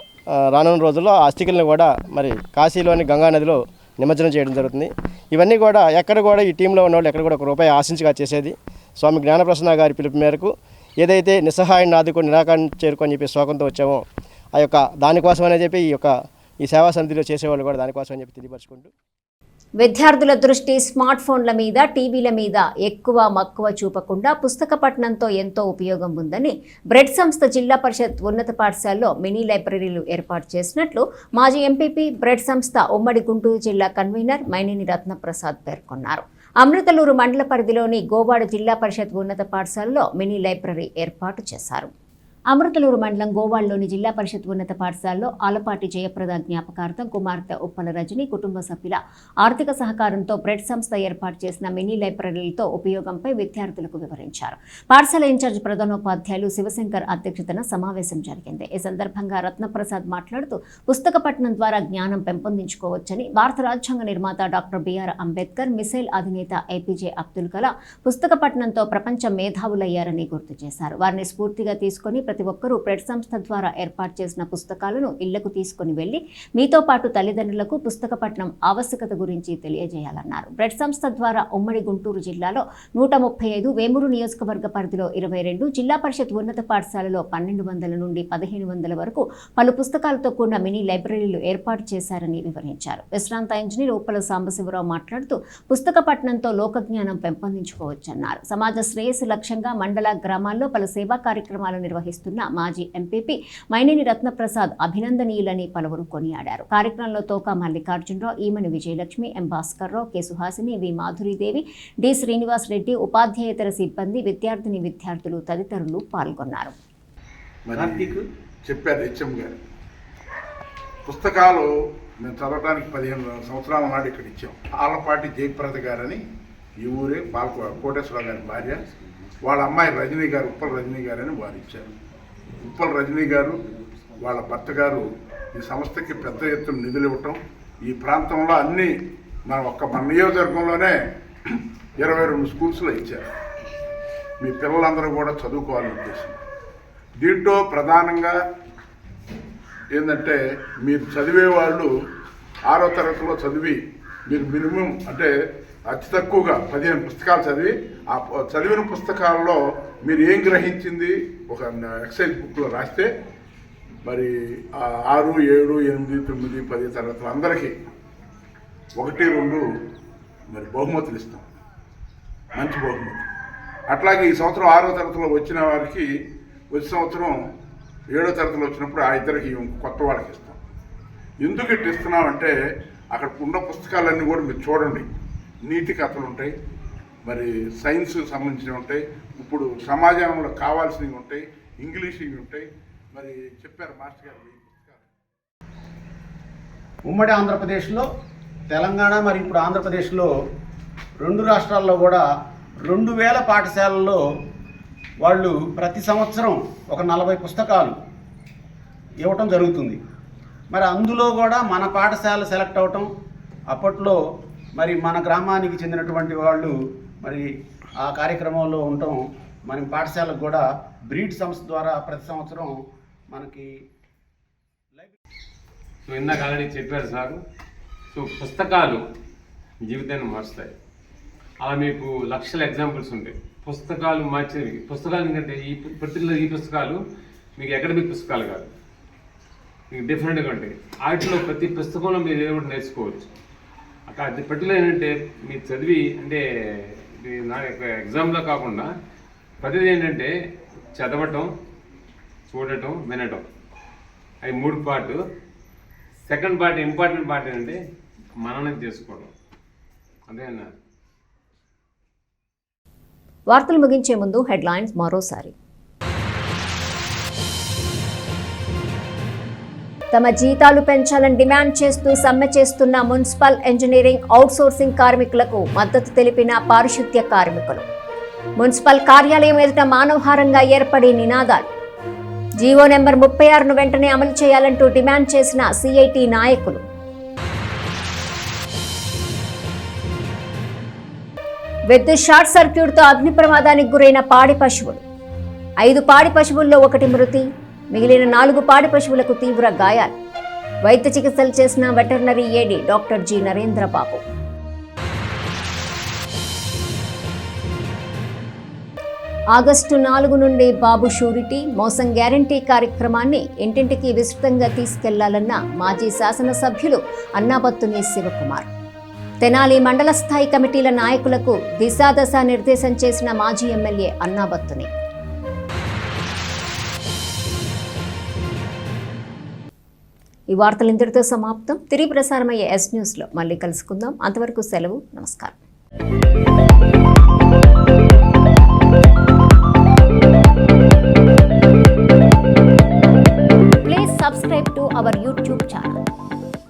రానున్న రోజుల్లో ఆ అస్థికలను కూడా మరి కాశీలోని గంగా నదిలో నిమజ్జనం చేయడం జరుగుతుంది. ఇవన్నీ కూడా ఎక్కడ కూడా ఈ టీంలో ఉన్న వాళ్ళు ఎక్కడ కూడా ₹1 ఆశించగా చేసేది. స్వామి జ్ఞానప్రసన్న గారి పిలుపు మేరకు ఏదైతే నిస్సహాయాన్ని ఆదుకొని నిరాకారణ చేరుకొని చెప్పి శోకంతో వచ్చామో ఆ యొక్క దానికోసమనే చెప్పి ఈ సేవా సమితిలో చేసేవాళ్ళు కూడా దానికోసం అని చెప్పి తెలియపరుచుకుంటూ విద్యార్థుల దృష్టి స్మార్ట్ ఫోన్ల మీద, టీవీల మీద ఎక్కువ మక్కువ చూపకుండా పుస్తక పఠనంతో ఎంతో ఉపయోగం ఉందని బ్రెడ్ సంస్థ జిల్లా పరిషత్ ఉన్నత పాఠశాలలో మినీ లైబ్రరీలు ఏర్పాటు చేసినట్లు మాజీ ఎంపీపీ బ్రెడ్ సంస్థ ఉమ్మడి గుంటూరు జిల్లా కన్వీనర్ మైనేని రత్నప్రసాద్ పేర్కొన్నారు. అమృతలూరు మండల పరిధిలోని గోవాడ జిల్లా పరిషత్ ఉన్నత పాఠశాలలో మినీ లైబ్రరీ ఏర్పాటు చేశారు. అమృతలూరు మండలం గోవాడలోని జిల్లా పరిషత్ ఉన్నత పాఠశాలలో ఆలపాటి జయప్రద జ్ఞాపకార్థం కుమార్తె ఉప్పల రజని కుటుంబ సభ్యుల ఆర్థిక సహకారంతో బ్రెడ్ సంస్థ ఏర్పాటు చేసిన మినీ లైబ్రరీలతో ఉపయోగంపై విద్యార్థులకు వివరించారు. పాఠశాల ఇన్ఛార్జ్ ప్రధానోపాధ్యాయులు శివశంకర్ అధ్యక్షతన సమావేశం జరిగింది. ఈ సందర్భంగా రత్నప్రసాద్ మాట్లాడుతూ పుస్తక పఠనం ద్వారా జ్ఞానం పెంపొందించుకోవచ్చని, భారత రాజ్యాంగ నిర్మాత డాక్టర్ బిఆర్ అంబేద్కర్, మిసైల్ అధినేత ఏపీజే అబ్దుల్ కలాం పుస్తక పఠనంతో ప్రపంచ మేధావులయ్యారని గుర్తు చేశారు. వారిని స్ఫూర్తిగా తీసుకొని ప్రతి ఒక్కరూ బ్రెడ్ సంస్థ ద్వారా ఏర్పాటు చేసిన పుస్తకాలను ఇళ్లకు తీసుకుని వెళ్లి మీతో పాటు తల్లిదండ్రులకు పుస్తక పఠనం ఆవశ్యకత గురించి తెలియజేయాలన్నారు. బ్రెడ్ సంస్థ ద్వారా ఉమ్మడి గుంటూరు జిల్లాలో 135, వేమూరు నియోజకవర్గ పరిధిలో 22, జిల్లా పరిషత్ ఉన్నత పాఠశాలలో 1200 నుండి 1500 వరకు పలు పుస్తకాలతో కూడిన మినీ లైబ్రరీలు ఏర్పాటు చేశారని వివరించారు. విశ్రాంత ఇంజనీర్ ఉప్పల సాంబశివరావు మాట్లాడుతూ పుస్తక పఠనంతో లోకజ్ఞానం పెంపొందించుకోవచ్చన్నారు. సమాజ శ్రేయస్సు లక్ష్యంగా మండల, గ్రామాల్లో పలు సేవా కార్యక్రమాలు నిర్వహిస్తున్న మాజీ ఎంపీపీ మైనేని రత్నప్రసాద్ అభినందనీయులని పలువురు కొనియాడారు. కార్యక్రమంలో తోక మల్లికార్జునరావు, ఈమని విజయలక్ష్మి, ఎం భాస్కర్రావు, కె సుహాసిని, వి మాధురీదేవి, డి శ్రీనివాస్ రెడ్డి, ఉపాధ్యాయేతర సిబ్బంది, విద్యార్థులు తదితరులు పాల్గొన్నారు. చెప్పారు హెచ్ఎం గారు, పుస్తకాలు మేము చదవడానికి 15 సంవత్సరాల నాడు ఇక్కడ ఇచ్చాం. ఆలపాటి జయప్రద గారని ఈ ఊరే కోటేశ్వరరావు గారి భార్య, వాళ్ళ అమ్మాయి రజనీ గారు, ఉప్పల రజనీ గారు అని వారు ఇచ్చారు. ఉప్పల రజనీ గారు వాళ్ళ భర్త గారు ఈ సంస్థకి పెద్ద ఎత్తున నిధులు ఇవ్వటం, ఈ ప్రాంతంలో అన్నీ మన నియోజకవర్గంలోనే 22 స్కూల్స్లో ఇచ్చారు. మీ పిల్లలందరూ కూడా చదువుకోవాలని ఉద్దేశం. దీంట్లో ప్రధానంగా ఏంటంటే మీరు చదివే వాళ్ళు 6వ తరగతిలో చదివి మీరు మినిమం అంటే అతి తక్కువగా 15 పుస్తకాలు చదివి ఆ చదివిన పుస్తకాల్లో మీరు ఏం గ్రహించింది ఒక ఎక్సైజ్ బుక్లో రాస్తే మరి 6, 7, 8, 9, 10 తరగతులు అందరికీ 1, 2 మరి బహుమతులు ఇస్తాం, మంచి బహుమతి. అట్లాగే ఈ సంవత్సరం 6వ తరగతిలో వచ్చిన వారికి వచ్చే సంవత్సరం 7వ తరగతిలో వచ్చినప్పుడు ఆ ఇద్దరికి కొత్త వాళ్ళకి ఇస్తాం. ఎందుకు ఇట్లా ఇస్తున్నామంటే అక్కడ ఉన్న పుస్తకాలన్నీ కూడా మీరు చూడండి. నీతి కథలు ఉంటాయి, మరి సైన్స్కి సంబంధించినవి ఉంటాయి, ఇప్పుడు సమాజంలో కావాల్సినవి ఉంటాయి, ఇంగ్లీష్ ఉంటాయి. మరి చెప్పారు మాస్టర్ గారు. ఉమ్మడి ఆంధ్రప్రదేశ్లో, తెలంగాణ మరి ఇప్పుడు ఆంధ్రప్రదేశ్లో 2 రాష్ట్రాల్లో కూడా 2000 పాఠశాలల్లో వాళ్ళు ప్రతి సంవత్సరం ఒక 40 పుస్తకాలు ఇవ్వటం జరుగుతుంది. మరి అందులో కూడా మన పాఠశాల సెలెక్ట్ అవటం, అప్పట్లో మరి మన గ్రామానికి చెందినటువంటి వాళ్ళు మరి ఆ కార్యక్రమంలో ఉండటం, మన పాఠశాలకు కూడా బ్రీడ్ సంస్థ ద్వారా ప్రతి సంవత్సరం మనకి ఇందాక ఆల్రెడీ చెప్పారు సార్. పుస్తకాలు జీవితాన్ని మారుస్తాయి. అలా మీకు లక్షల ఎగ్జాంపుల్స్ ఉంటాయి. పుస్తకాలు మార్చేవి. పుస్తకాలు ఎందుకంటే పర్టికులర్ ఈ పుస్తకాలు మీకు అకాడమిక్ పుస్తకాలు కాదు, మీకు డిఫరెంట్గా ఉంటాయి. వాటిలో ప్రతి పుస్తకంలో మీరు ఏదో ఒకటి నేర్చుకోవచ్చు. అది పర్టికులర్ ఏంటంటే మీరు చదివి అంటే నా యొక్క ఎగ్జామ్లో కాకుండా ప్రతిదీ ఏంటంటే చదవటం, చూడటం, వినటం. అవి 3 part. Second part important part ఏంటంటే మననం చేసుకోవడం. అదే అన్న. వార్తలు ముగించే ముందు హెడ్లైన్స్ మరోసారి. తమ జీతాలు పెంచాలని డిమాండ్ చేస్తూ సమ్మె చేస్తున్న మున్సిపల్ ఇంజనీరింగ్ అవుట్సోర్సింగ్ కార్మికులకు మద్దతు తెలిపిన పారిశుద్ధ్య కార్మికులు. మున్సిపల్ కార్యాలయం ఎదుట మానవహారంగా ఏర్పడి నినాదాలు. జీవో నెంబర్ 36ను వెంటనే అమలు చేయాలంటూ డిమాండ్ చేసిన సిఐటి నాయకులు. విద్యుత్ షార్ట్ సర్క్యూట్తో అగ్ని ప్రమాదానికి గురైన పాడి పశువులు. 5 పాడి పశువుల్లో 1 మృతి, మిగిలిన 4 పాడి పశువులకు తీవ్ర గాయాలు. వైద్య చికిత్సలు చేసిన వెటర్నరీ ఏడీ డాక్టర్ జి నరేంద్రబాబు. ఆగస్టు 4 నుండి బాబు షూరిటీ మోసం గ్యారంటీ కార్యక్రమాన్ని ఇంటింటికి విస్తృతంగా తీసుకెళ్లాలన్న మాజీ శాసనసభ్యులు అన్నాబత్తుని శివకుమార్. తెనాలి మండల స్థాయి కమిటీల నాయకులకు దిశాదశ నిర్దేశం చేసిన మాజీ ఎమ్మెల్యే అన్నాబత్తుని. ఈ వార్తలు ఇంతటితో సమాప్తం. తిరిగి ప్రసారమయ్యే ఎస్ న్యూస్లో మళ్ళీ కలుసుకుందాం. అంతవరకు సెలవు. నమస్కారం.